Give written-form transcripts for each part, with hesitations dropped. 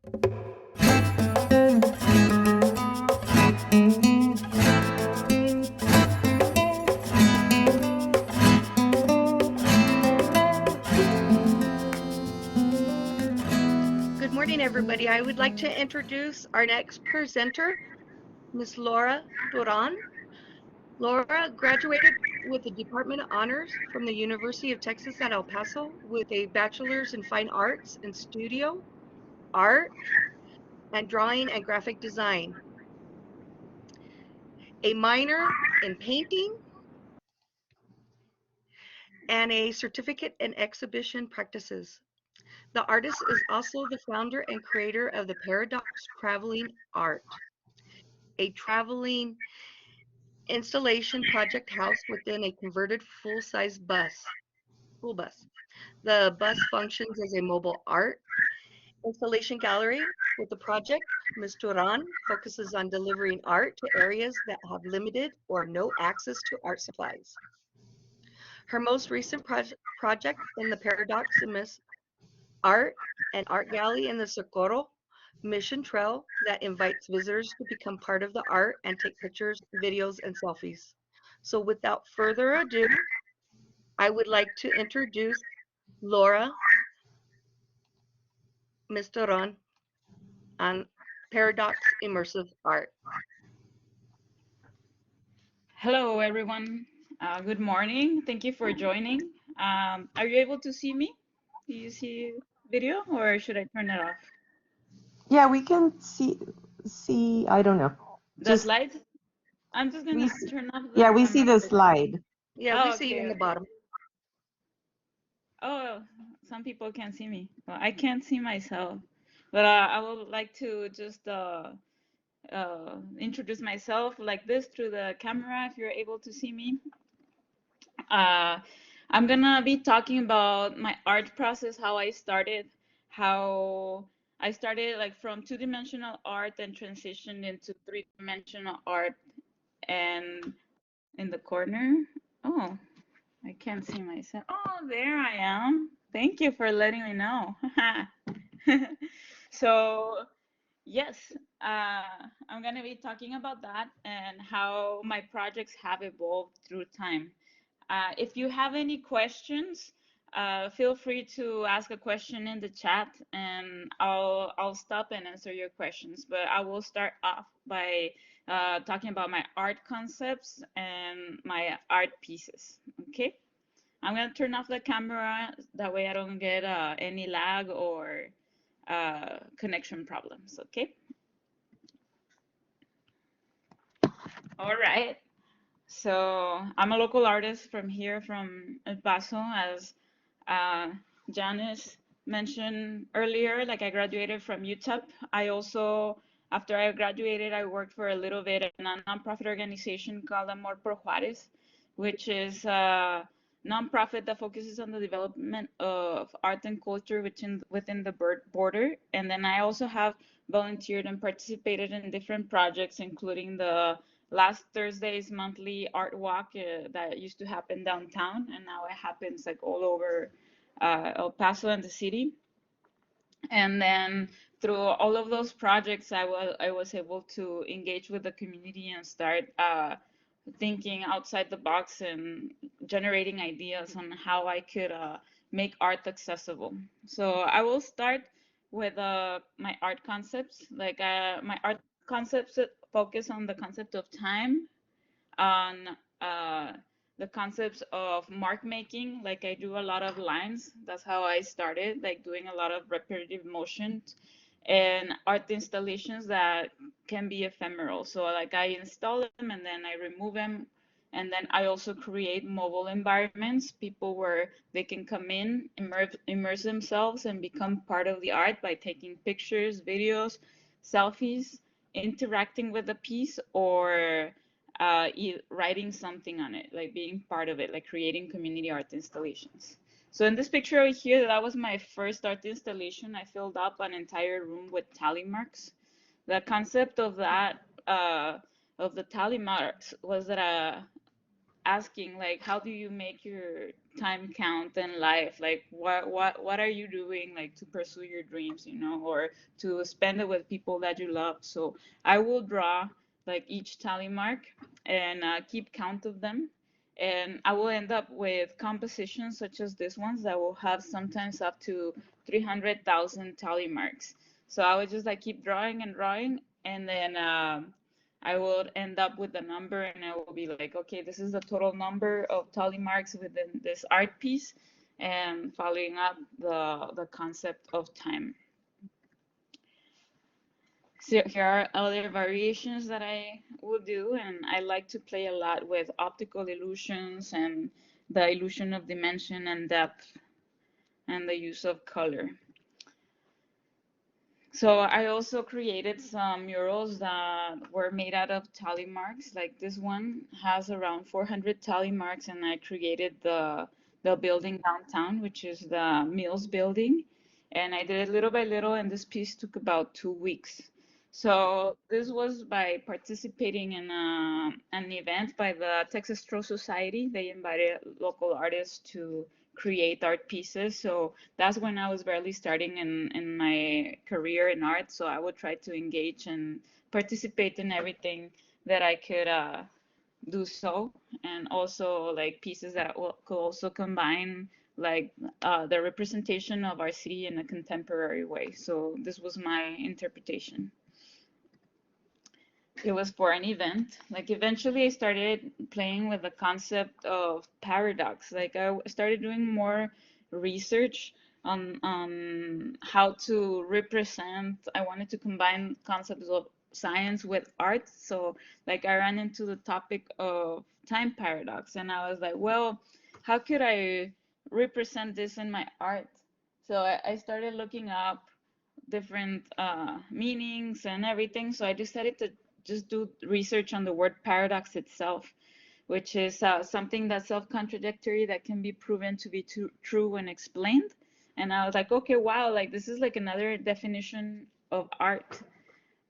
Good morning, everybody. I would like to introduce our next presenter, Ms. Laura Turon. Laura graduated with the Department of Honors from the University of Texas at El Paso with a bachelor's in fine arts in studio, art, and drawing and graphic design, a minor in painting, and a certificate in exhibition practices. The artist is also the founder and creator of the Paradox Traveling Art, a traveling installation project housed within a converted full-size school bus. The bus functions as a mobile art installation gallery. With the project, Ms. Turan focuses on delivering art to areas that have limited or no access to art supplies. Her most recent project in the Paradox Ms. Art and Art Gallery in the Socorro Mission Trail that invites visitors to become part of the art and take pictures, videos, and selfies. So without further ado, I would like to introduce Laura Mistoron on Paradox Immersive Art. Hello, everyone. Good morning. Thank you for joining. Are you able to see me? Do you see video or should I turn it off? Yeah, we can see, I don't know. The slides? I'm just we gonna see, turn off the yeah, we see camera. the slide. Yeah, we Oh, see you in okay, the okay. bottom. Oh, some people can see me. Well, I can't see myself, but I would like to just introduce myself like this through the camera if you're able to see me. Uh, I'm gonna be talking about my art process, how I started like from two-dimensional art and transitioned into three-dimensional art. And in the corner, oh, I can't see myself. Oh, there I am. Thank you for letting me know. So yes, I'm gonna be talking about that and how my projects have evolved through time. If you have any questions, feel free to ask a question in the chat and I'll stop and answer your questions. But I will start off by talking about my art concepts and my art pieces. Okay, I'm gonna turn off the camera, that way I don't get any lag or connection problems. Okay. All right. So I'm a local artist from here, from El Paso, as uh, Janice mentioned earlier. Like I graduated from UTEP. I also, after I graduated, I worked for a little bit in a nonprofit organization called Amor por Juárez, which is a nonprofit that focuses on the development of art and culture within the border. And then I also have volunteered and participated in different projects, including the last Thursday's monthly art walk that used to happen downtown, and now it happens like all over El Paso and the city. And then through all of those projects, I was able to engage with the community and start thinking outside the box and generating ideas on how I could make art accessible. So I will start with my art concepts. Like my art concepts focus on the concept of time, on the concepts of mark making. Like I do a lot of lines. That's how I started, like doing a lot of repetitive motion, and art installations that can be ephemeral. So like I install them and then I remove them. And then I also create mobile environments, people where they can come in, immerse themselves and become part of the art by taking pictures, videos, selfies, interacting with the piece, or writing something on it, like being part of it, like creating community art installations. So in this picture over here, that was my first art installation. I filled up an entire room with tally marks. The concept of that, of the tally marks, was that asking like, how do you make your time count in life? Like, what are you doing like to pursue your dreams, you know, or to spend it with people that you love? So I will draw like each tally mark and keep count of them. And I will end up with compositions such as this ones that will have sometimes up to 300,000 tally marks. So I would just like keep drawing and drawing, and then I will end up with a number, and I will be like, okay, this is the total number of tally marks within this art piece, and following up the concept of time. So here are other variations that I will do, and I like to play a lot with optical illusions and the illusion of dimension and depth and the use of color. So I also created some murals that were made out of tally marks. Like this one has around 400 tally marks, and I created the building downtown, which is the Mills building. And I did it little by little, and this piece took about 2 weeks. So this was by participating in an event by the Texas Stroll Society. They invited local artists to create art pieces. So that's when I was barely starting in my career in art. So I would try to engage and participate in everything that I could do so, and also like pieces that could also combine like the representation of our city in a contemporary way. So this was my interpretation. It was for an event. Like eventually I started playing with the concept of paradox. Like I started doing more research on how to represent. I wanted to combine concepts of science with art. So like I ran into the topic of time paradox, and I was like, well, how could I represent this in my art? So I started looking up different meanings and everything. So I decided to just do research on the word paradox itself, which is something that's self-contradictory that can be proven to be true when explained. And I was like, okay, wow, like this is like another definition of art.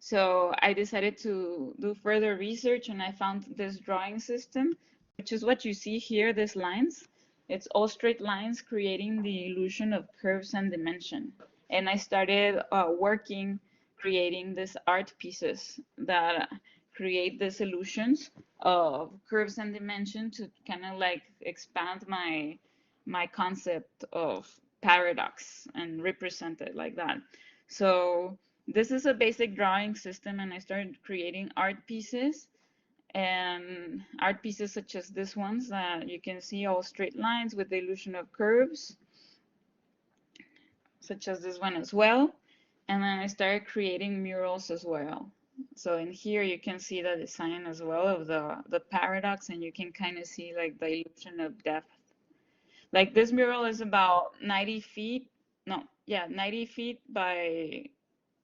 So I decided to do further research, and I found this drawing system, which is what you see here, these lines. It's all straight lines creating the illusion of curves and dimension. And I started working, creating these art pieces that create these illusions of curves and dimension to kind of like expand my concept of paradox and represent it like that. So this is a basic drawing system, and I started creating art pieces, and art pieces such as this ones that you can see all straight lines with the illusion of curves, such as this one as well. And then I started creating murals as well. So in here you can see the design as well of the paradox, and you can kind of see like the illusion of depth. Like this mural is about 90 feet, no, yeah, 90 feet by,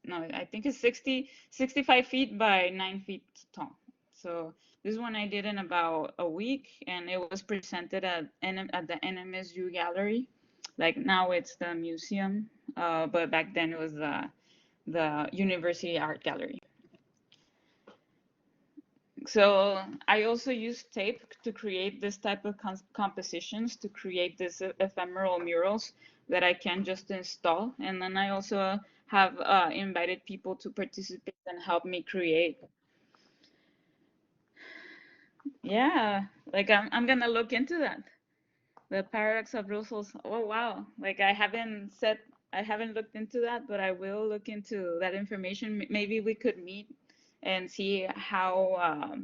no, I think it's 65 feet by 9 feet tall. So this one I did in about a week, and it was presented at the NMSU gallery. Like now it's the museum, but back then it was the University Art Gallery. So I also use tape to create this type of compositions, to create this ephemeral murals that I can just install. And then I also have invited people to participate and help me create. Yeah, like I'm gonna look into that. The paradox of Brussels. Oh wow! Like I haven't looked into that, but I will look into that information. Maybe we could meet and see how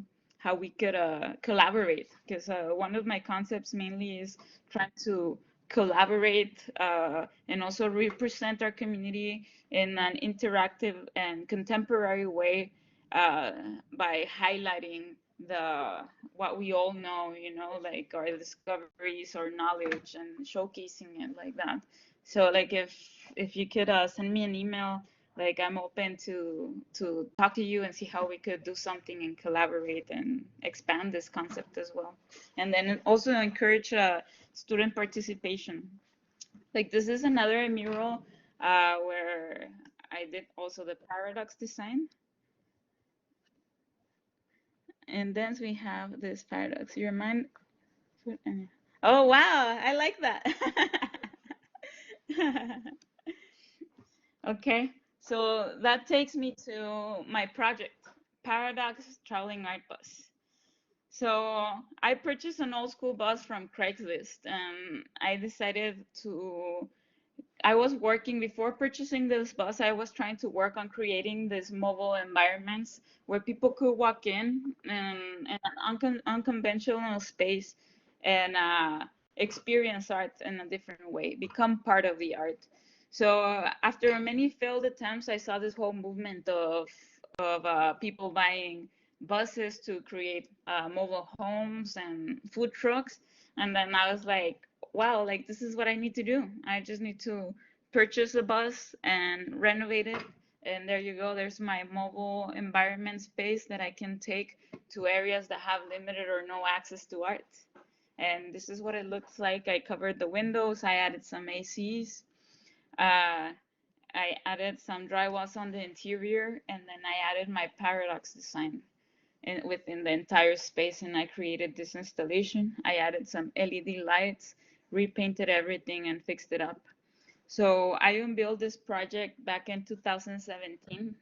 we could collaborate. Because one of my concepts mainly is trying to collaborate and also represent our community in an interactive and contemporary way uh, by highlighting the what we all know, you know, like our discoveries or knowledge, and showcasing it like that. So like if you could send me an email, like I'm open to talk to you and see how we could do something and collaborate and expand this concept as well. And then also encourage student participation. Like this is another mural where I did also the paradox design. And then we have this paradox. You remind Oh, wow. I like that. Okay, so that takes me to my project, Paradox Traveling Art Bus. So I purchased an old school bus from Craigslist, and I decided to I was working before purchasing this bus. I was trying to work on creating these mobile environments where people could walk in an unconventional space and experience art in a different way, become part of the art. So after many failed attempts, I saw this whole movement of people buying buses to create mobile homes and food trucks, and then I was like, wow, like this is what I need to do. I just need to purchase a bus and renovate it. And there you go. There's my mobile environment space that I can take to areas that have limited or no access to art. And this is what it looks like. I covered the windows. I added some ACs. Uh, I added some drywalls on the interior, and then I added my paradox design within the entire space, and I created this installation. I added some LED lights, repainted everything, and fixed it up. So I unveiled this project back in 2017.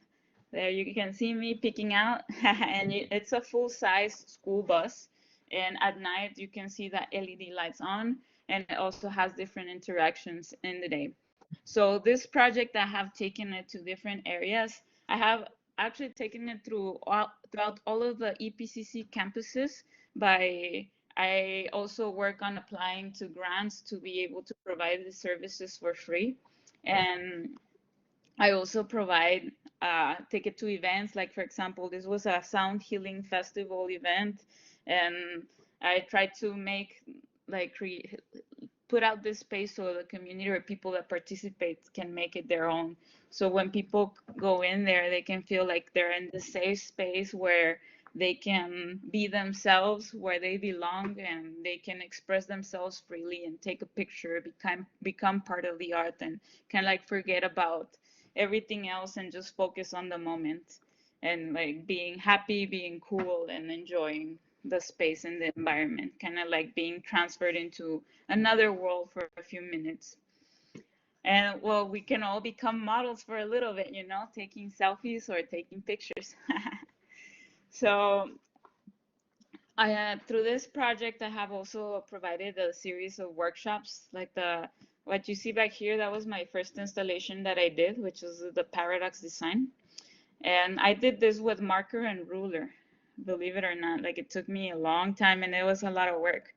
There you can see me picking out, and it's a full-size school bus. And at night you can see the LED lights on, and it also has different interactions in the day. So this project, I have taken it to different areas. I have actually taken it throughout all of the EPCC campuses. By I also work on applying to grants to be able to provide the services for free, and I also provide ticket to events. Like for example, this was a sound healing festival event, and I tried to make like put out this space so the community or people that participate can make it their own. So when people go in there, they can feel like they're in the safe space where they can be themselves, where they belong, and they can express themselves freely and take a picture, become part of the art, and kind of like forget about everything else and just focus on the moment and like being happy, being cool, and enjoying the space and the environment, kind of like being transferred into another world for a few minutes. And well, we can all become models for a little bit, you know, taking selfies or taking pictures. So through this project, I have also provided a series of workshops, like what you see back here. That was my first installation that I did, which is the paradox design. And I did this with marker and ruler, believe it or not. Like it took me a long time and it was a lot of work.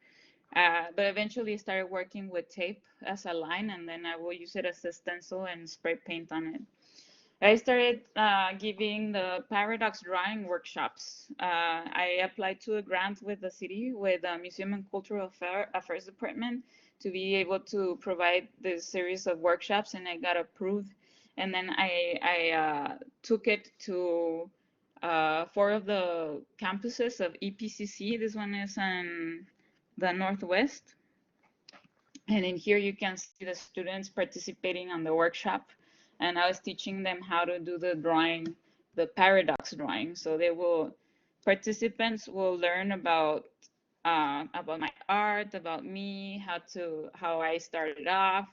But eventually I started working with tape as a line, and then I will use it as a stencil and spray paint on it. I started giving the paradox drawing workshops. I applied to a grant with the city, with the Museum and Cultural Affairs Department, to be able to provide this series of workshops, and I got approved. And then I took it to 4 of the campuses of EPCC. This one is in the Northwest. And in here you can see the students participating on the workshop. And I was teaching them how to do the drawing, the paradox drawing. So participants will learn about my art, about me, how I started off,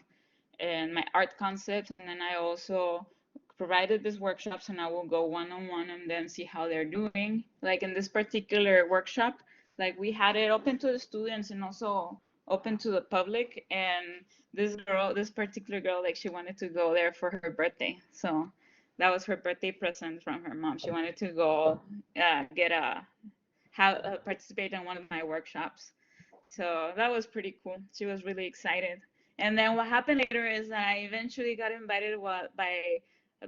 and my art concepts. And then I also provided these workshops, and I will go one-on-one and then see how they're doing. Like in this particular workshop, like we had it open to the students and also open to the public. And this particular girl, like she wanted to go there for her birthday. So that was her birthday present from her mom. She wanted to go participate in one of my workshops. So that was pretty cool. She was really excited. And then what happened later is that I eventually got invited by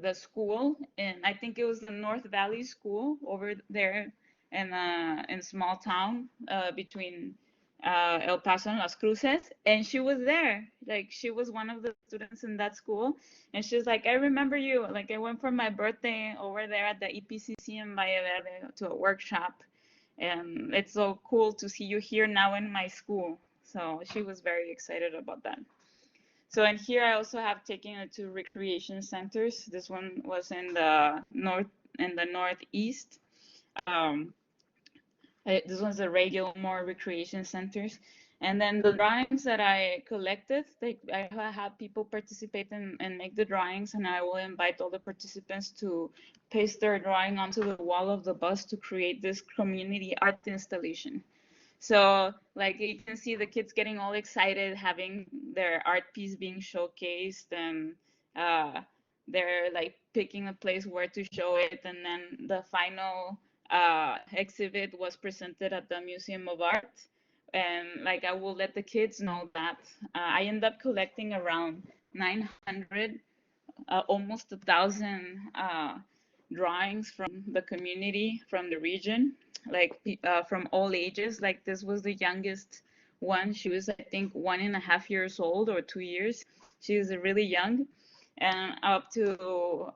the school, and I think it was the North Valley School over there in small town between El Paso and Las Cruces, and she was there. Like she was one of the students in that school, and she's like, I remember you. Like I went for my birthday over there at the EPCC in Valle Verde to a workshop, and it's so cool to see you here now in my school. So she was very excited about that. So in here I also have taken it to recreation centers. This one was in the northeast. Um, this one's the Radio More Recreation Centers. And then the drawings that I collected, I have people participate and make the drawings, and I will invite all the participants to paste their drawing onto the wall of the bus to create this community art installation. So like you can see the kids getting all excited, having their art piece being showcased, and uh, they're like picking a place where to show it. And then the final exhibit was presented at the Museum of Art. And like I will let the kids know that I end up collecting around 900, almost 1,000 drawings from the community, from the region, like from all ages. Like this was the youngest one. She was, I think, 1.5 years old or 2 years. She was really young, and up to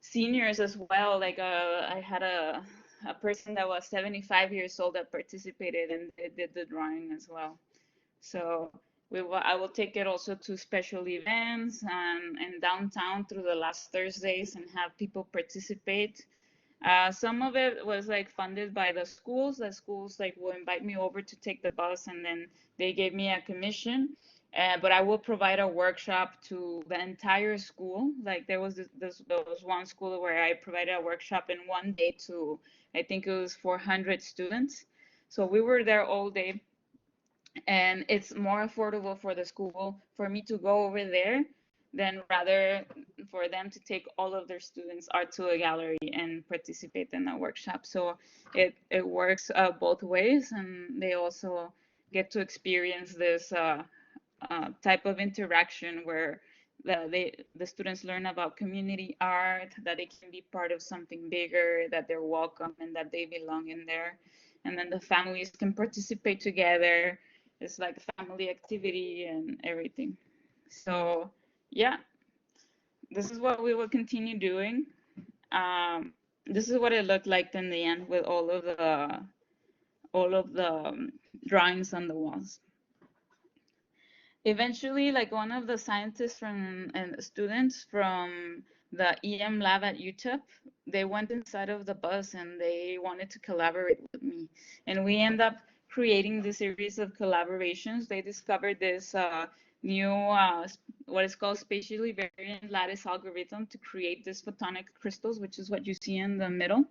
seniors as well. Like I had a person that was 75 years old that participated and they did the drawing as well. So I will take it also to special events and downtown through the last Thursdays and have people participate. Some of it was like funded by the schools. The schools like will invite me over to take the bus, and then they gave me a commission. But I will provide a workshop to the entire school. Like there was one school where I provided a workshop in one day to, I think it was 400 students. So we were there all day, and it's more affordable for the school for me to go over there than rather for them to take all of their students art to a gallery and participate in a workshop. So it works both ways, and they also get to experience this type of interaction where the students learn about community art, that they can be part of something bigger, that they're welcome and that they belong in there. And then the families can participate together. It's like a family activity and everything. So yeah, this is what we will continue doing. This is what it looked like in the end with all of the drawings on the walls. Eventually, like one of the scientists from and students from the EM lab at UTEP, they went inside of the bus and they wanted to collaborate with me. And we end up creating this series of collaborations. They discovered this new, what is called spatially variant lattice algorithm to create these photonic crystals, which is what you see in the middle.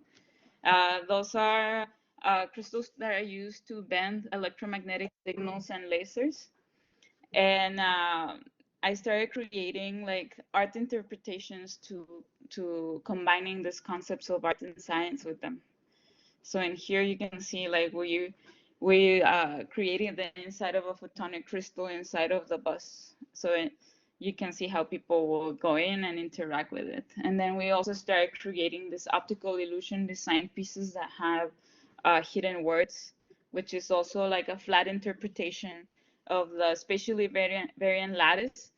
Those are crystals that are used to bend electromagnetic signals and lasers. And I started creating like art interpretations to combining these concepts of art and science with them. So in here you can see like we creating the inside of a photonic crystal inside of the bus. So you can see how people will go in and interact with it. And then we also started creating this optical illusion design pieces that have hidden words, which is also like a flat interpretation of the spatially variant lattice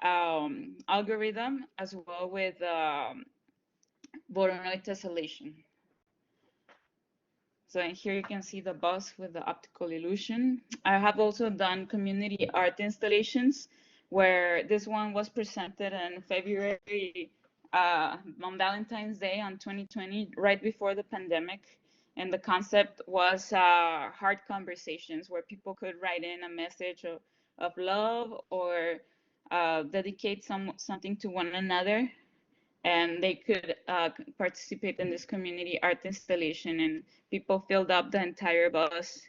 algorithm, as well with Voronoi tessellation. So in here you can see the bus with the optical illusion. I have also done community art installations, where this one was presented in February on Valentine's Day on 2020, right before the pandemic. And the concept was heart conversations, where people could write in a message of love or dedicate something to one another, and they could participate in this community art installation, and people filled up the entire bus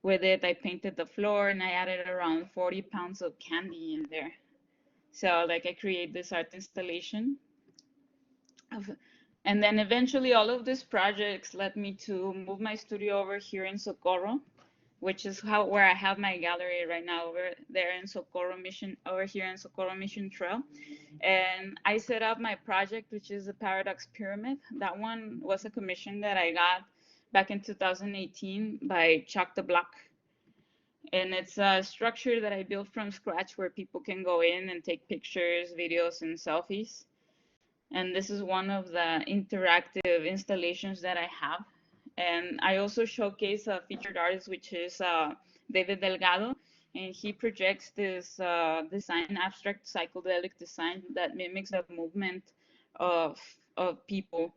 with it. I painted the floor and I added around 40 pounds of candy in there. So like I create this art installation and then eventually all of these projects led me to move my studio over here in Socorro, which is where I have my gallery right now, over there in Socorro Mission, over here in Socorro Mission Trail. And I set up my project, which is the Paradox Pyramid. That one was a commission that I got back in 2018 by Chuck the Block. And it's a structure that I built from scratch where people can go in and take pictures, videos, and selfies. And this is one of the interactive installations that I have. And I also showcase a featured artist, which is David Delgado, and he projects this design, abstract psychedelic design that mimics the movement of people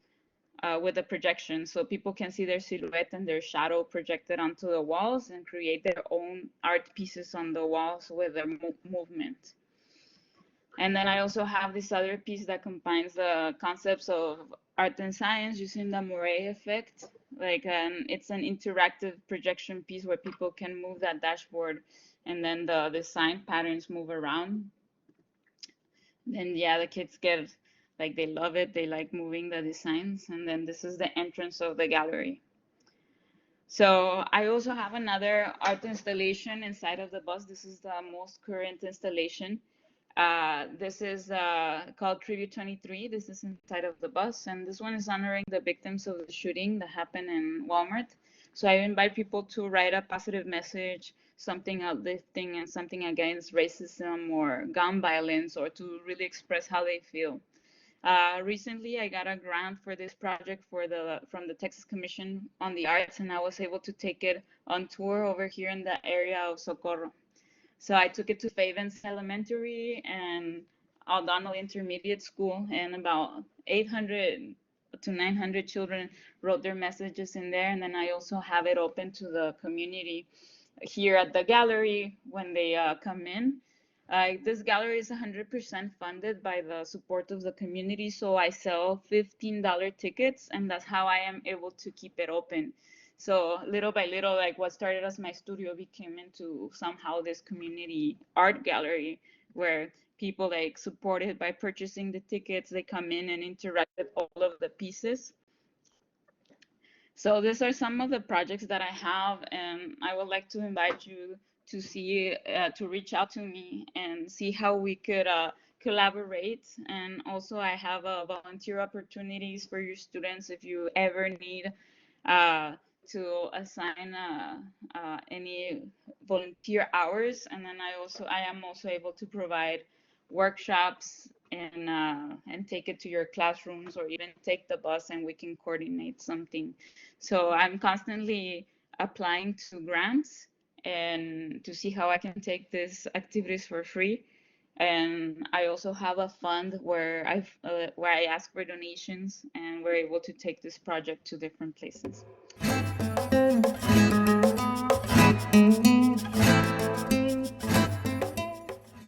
with the projection, so people can see their silhouette and their shadow projected onto the walls and create their own art pieces on the walls with their movement. And then I also have this other piece that combines the concepts of art and science using the Moray effect. It's an interactive projection piece where people can move that dashboard and then the design patterns move around. Then yeah, the kids get, like, they love it. They like moving the designs. And then this is the entrance of the gallery. So I also have another art installation inside of the bus. This is the most current installation. This is called Tribute 23. This is inside of the bus, and this one is honoring the victims of the shooting that happened in Walmart. So I invite people to write a positive message, something uplifting, and something against racism or gun violence, or to really express how they feel. Recently, I got a grant for this project from the Texas Commission on the Arts, and I was able to take it on tour over here in the area of Socorro. So I took it to Favens Elementary and O'Donnell Intermediate School, and about 800 to 900 children wrote their messages in there. And then I also have it open to the community here at the gallery when they come in. This gallery is 100% funded by the support of the community, so I sell $15 tickets, and that's how I am able to keep it open. So little by little, like what started as my studio became into somehow this community art gallery where people like supported by purchasing the tickets. They come in and interact with all of the pieces. So these are some of the projects that I have, and I would like to invite you to see, to reach out to me and see how we could collaborate. And also I have volunteer opportunities for your students if you ever need uh, to assign any volunteer hours. And then I am also able to provide workshops and take it to your classrooms, or even take the bus and we can coordinate something. So I'm constantly applying to grants and to see how I can take these activities for free. And I also have a fund where I ask for donations, and we're able to take this project to different places.